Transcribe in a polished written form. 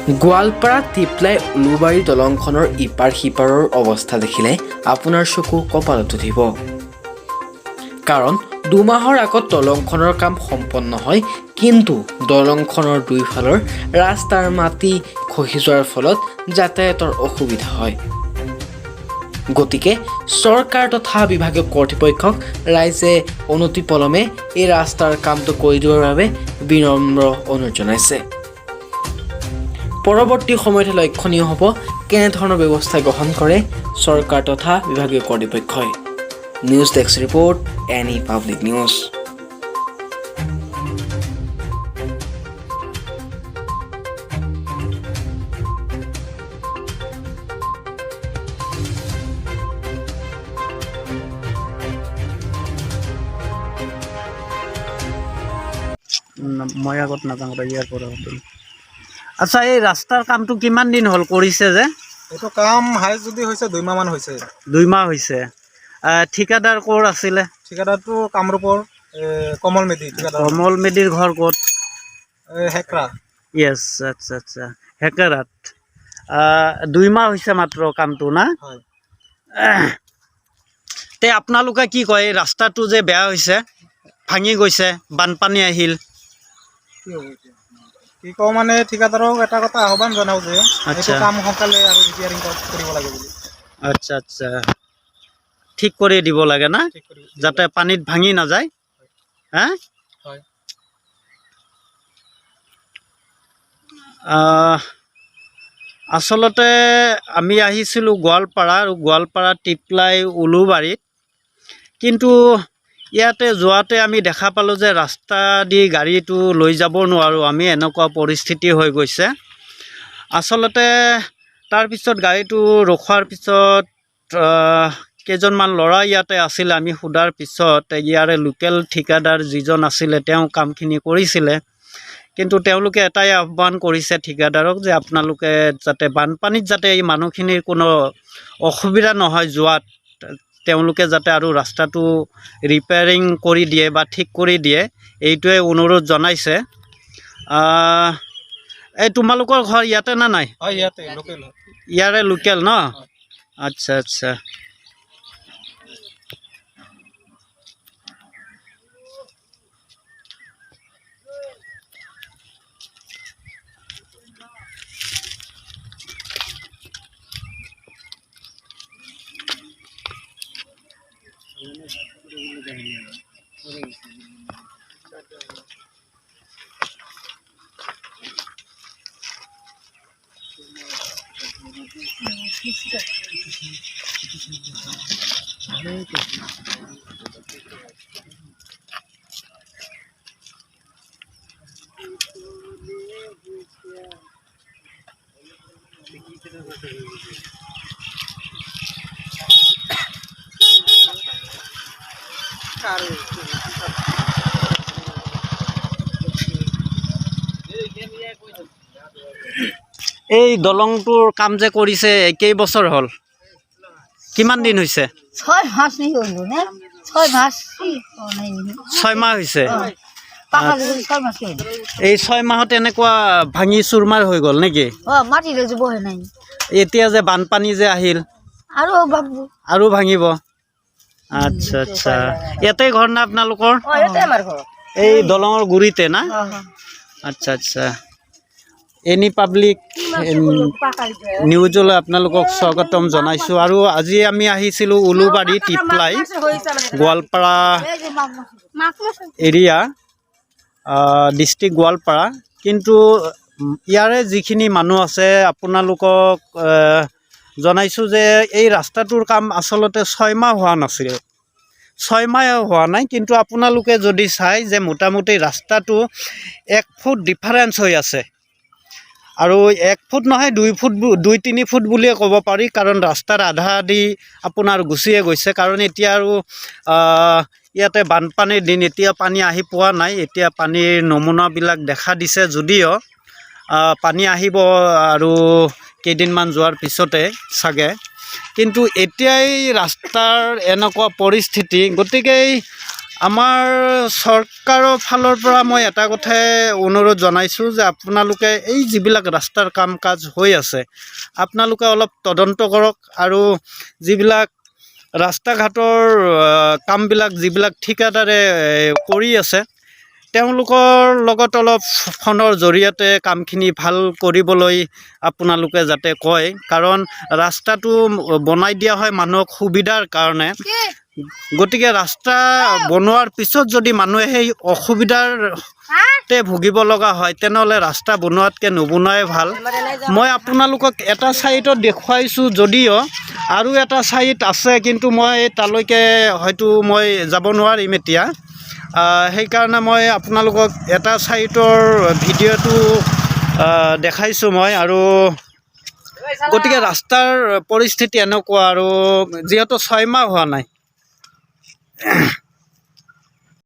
গোৱালপাৰা টিপলাই উলুবাৰী দলংখনৰ ইপাৰ সিপাৰৰ অৱস্থা দেখিলে আপোনাৰ চকু কঁপালত উঠিব। কাৰণ 2 মাহৰ আগত দলংখনৰ কাম সম্পন্ন হয়, কিন্তু দলংখনৰ দুইফালৰ ৰাস্তাৰ মাটি খহি যোৱাৰ ফলত যাতায়াতৰ অসুবিধা হয়। গতিকে চৰকাৰ তথা বিভাগীয় কৰ্তৃপক্ষক ৰাইজে অনতিপলমে এই ৰাস্তাৰ কামটো কৰি দিবৰ বাবে বিনম্ৰ অনুৰোধ জনাইছে। পৰৱৰ্তী সময়ত লক্ষণীয় হ'ব কেনেধৰণৰ ব্যৱস্থা গ্ৰহণ কৰে চৰকাৰ তথা বিভাগীয় কৰ্তৃপক্ষই। News desk report, any public news. মই আগত নাযাওঁ ইয়াৰ পৰা। আচ্ছা, এই ৰাস্তাৰ কামটো কিমান দিন হ'ল কৰিছে যে? এইটো কাম হাই যদি হৈছে 2 মাহমান হৈছে। 2 মাহ হৈছে। ঠিকাদাৰ ক'ৰ আছিলে? ঠিকাদাৰটো কামৰূপৰ কমল মেধি ঠিকাদাৰ। কমল মেধিৰ ঘৰ ক'ত? হেকৰা। য়েছ, আচ্ছা আচ্ছা, হেকেৰাত। 2 মাহ হৈছে মাত্ৰ কামটো না? হয়। তে আপোনালোকে কি কয়, এই ৰাস্তাটো যে বেয়া হৈছে, ভাঙি গৈছে, বানপানী আহিল, কি কওঁ মানে ঠিকাদাৰক এটা কথা আহ্বান জনাওঁ যে আচ্ছা এইটো কাম সোনকালে আৰু ৰিপেয়াৰিং কৰিব লাগে বুলি। আচ্ছা আচ্ছা, ঠিক কৰি দিব লাগে না, ঠিক কৰি যাতে পানীত ভাঙি নাযায়। হা? হয়। আচলতে আমি আহিছিলোঁ গোৱালপাৰা, আৰু গোৱালপাৰা টিপলাই উলুবাৰীত, কিন্তু ইয়াতে যোৱাতে আমি দেখা পালোঁ যে ৰাস্তা দি গাড়ীটো লৈ যাব নোৱাৰোঁ আমি, এনেকুৱা পৰিস্থিতি হৈ গৈছে। আচলতে তাৰপিছত গাড়ীটো ৰখোৱাৰ পিছত কেইজনমান ল'ৰা ইয়াতে আছিলে, আমি সোধাৰ পিছত ইয়াৰে লোকেল ঠিকাদাৰ যিজন আছিলে তেওঁ কামখিনি কৰিছিলে। কিন্তু তেওঁলোকে এটাই আহ্বান কৰিছে ঠিকাদাৰক যে আপোনালোকে যাতে বানপানীত যাতে এই মানুহখিনিৰ কোনো অসুবিধা নহয় যোৱাত, তেওঁলোকে যাতে আৰু ৰাস্তাটো ৰিপেয়াৰিং কৰি দিয়ে বা ঠিক কৰি দিয়ে, এইটোৱে অনুৰোধ জনাইছে। এই তোমালোকৰ ঘৰ ইয়াতে না নাই? হয়, ইয়াতে লোকেল। ইয়াৰে লোকেল ন? আচ্ছা আচ্ছা। এই দলংটোৰ কাম যে কৰিছে কেইবছৰ হ'ল, কিমান দিন হৈছে? 6 মাস नहीं होलो ने 6 मास नहीं 6 মাহ হৈছে। পাকা দিলে 6 মাস হল। এই 6 মাহত এনেকুৱা ভাঙি চুৰমাৰ হৈ গ'ল নেকি? মাটি লৈ যাব হে নাই। এতিয়া যে বানপানী যে আহিল আৰু বাবু আৰু ভাঙিব। আচ্ছা আচ্ছা, ইয়াতে ঘৰ না আপোনালোকৰ? ইয়াতে আমাৰ ঘৰ। এই দলঙৰ গুৰিতে না? আচ্ছা আচ্ছা। এনি পাব্লিক নিউজলৈ আপোনালোকক স্বাগতম জনাইছোঁ। আৰু আজি আমি আহিছিলোঁ উলুবাৰী টিপলাই গোৱালপাৰা এৰিয়া, ডিষ্ট্ৰিক্ট গোৱালপাৰা। কিন্তু ইয়াৰে যিখিনি মানুহ আছে আপোনালোকক জনাইছোঁ যে এই ৰাস্তাটোৰ কাম আচলতে 6 মাহ হোৱা নাছিল, 6 মাহ হোৱা নাই। কিন্তু আপোনালোকে যদি চাই যে মোটামুটি ৰাস্তাটো 1 ফুট ডিফাৰেঞ্চ হৈ আছে, আৰু 1 ফুট নহয় 2 ফুট 2-3 ফুট বুলিয়ে ক'ব পাৰি, কাৰণ ৰাস্তাৰ আধা আধি আপোনাৰ গুচিয়ে গৈছে। কাৰণ এতিয়া আৰু ইয়াতে বানপানীৰ দিন, এতিয়া পানী আহি পোৱা নাই। এতিয়া পানীৰ নমুনাবিলাক দেখা দিছে যদিও পানী আহিব আৰু কেইদিনমান যোৱাৰ পিছতে চাগে। কিন্তু এতিয়াই ৰাস্তাৰ এনেকুৱা পৰিস্থিতি, গতিকে আমাৰ চৰকাৰৰ ফালৰ পৰা মই এটা কথাই অনুৰোধ জনাইছোঁ যে আপোনালোকে এই যিবিলাক ৰাস্তাৰ কাম কাজ হৈ আছে আপোনালোকে অলপ তদন্ত কৰক আৰু যিবিলাক ৰাস্তা ঘাটৰ কামবিলাক যিবিলাক ঠিকাদাৰে কৰি আছে তেওঁলোকৰ লগত অলপ ফোনৰ জৰিয়তে কামখিনি ভাল কৰিবলৈ আপোনালোকে যাতে কয় কাৰণ ৰাস্তাটো বনাই দিয়া হয় মানুহক সুবিধাৰ কাৰণে গতিকে ৰাস্তা বনোৱাৰ পিছত যদি মানুহে সেই অসুবিধাতে ভুগিব লগা হয় তেনেহ'লে ৰাস্তা বনোৱাতকৈ নবনোৱাই ভাল মই আপোনালোকক এটা ছাইডত দেখুৱাইছোঁ যদিও আৰু এটা ছাইড আছে কিন্তু মই তালৈকে হয়তো মই যাব নোৱাৰিম এতিয়া সেইকাৰণে মই আপোনালোকক এটা ছাইডৰ ভিডিঅ'টো দেখাইছোঁ মই আৰু গতিকে ৰাস্তাৰ পৰিস্থিতি এনেকুৱা আৰু যিহেতু 6 মাহ হোৱা নাই